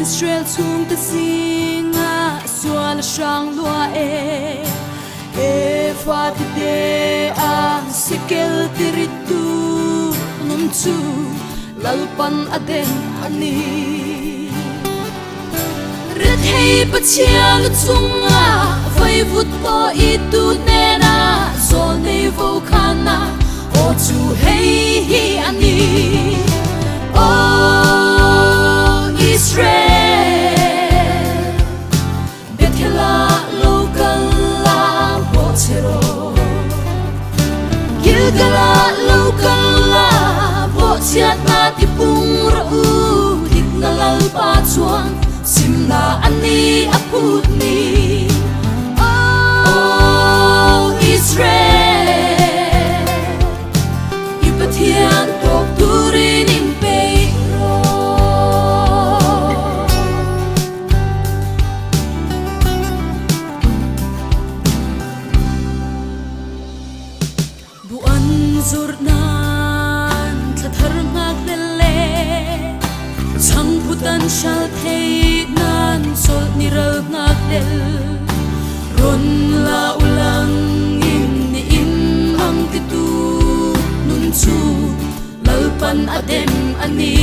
Israel chung ta singa suan sang lua e fa de ang sikel tiritu num chu lalpan aden ani red hei pachiang chunga vai vut po itu nena so nei vo khana o chu hei hi ani o Israel Bethela local la bochero Gilgala local la bochiat na tipung rau dik na lalpa chuang simna ani aputni oh Israel ipathian tok turin Zurnan thathar ngak dele changputan shal thei nan sol niral ngak del ron la ulang in ni in ang titu nun chu lalpan adem ani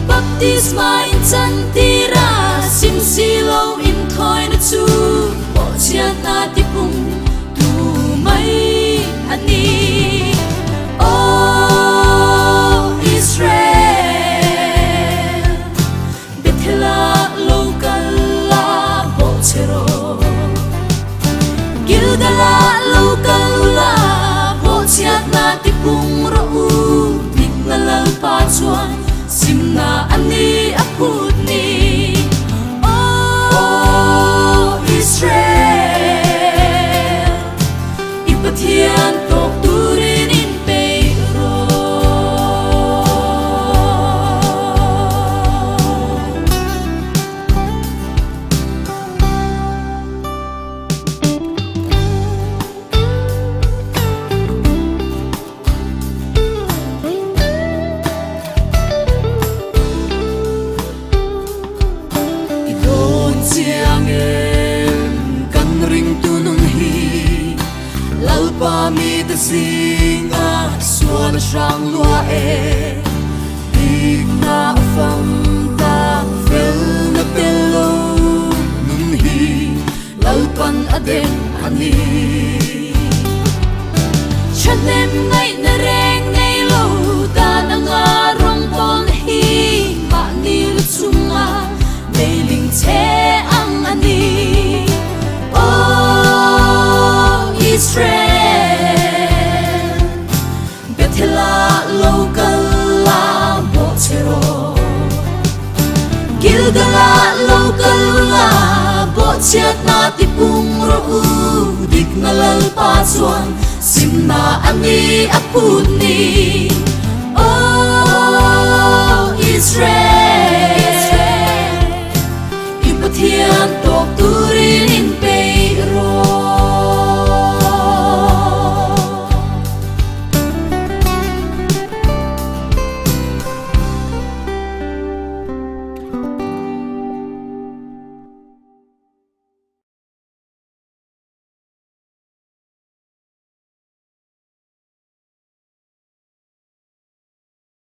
baptisma in chantira sim silo in thoi na chu bo chian na tipung mai ani oh Israel Bethela local la bochero Gilgala local la bochiat na tipung rau dik na lalpa chuan simna ani aputni oh Israel Ipathian tok turin in peiro Idon siang em kan ring tunun hi lalpa mi ta singa suan sang lua dik na fam ta fel na telo nun hi lalpan aden ani chanem ngai na reng nei lo ta na nga rong pon hi ma ni lu chunga nei ling che ang ani oh Israel Bethela local la bochero Gilgala local la bochiat na tipung rau dik na lalpa chuan simna ani apuni oh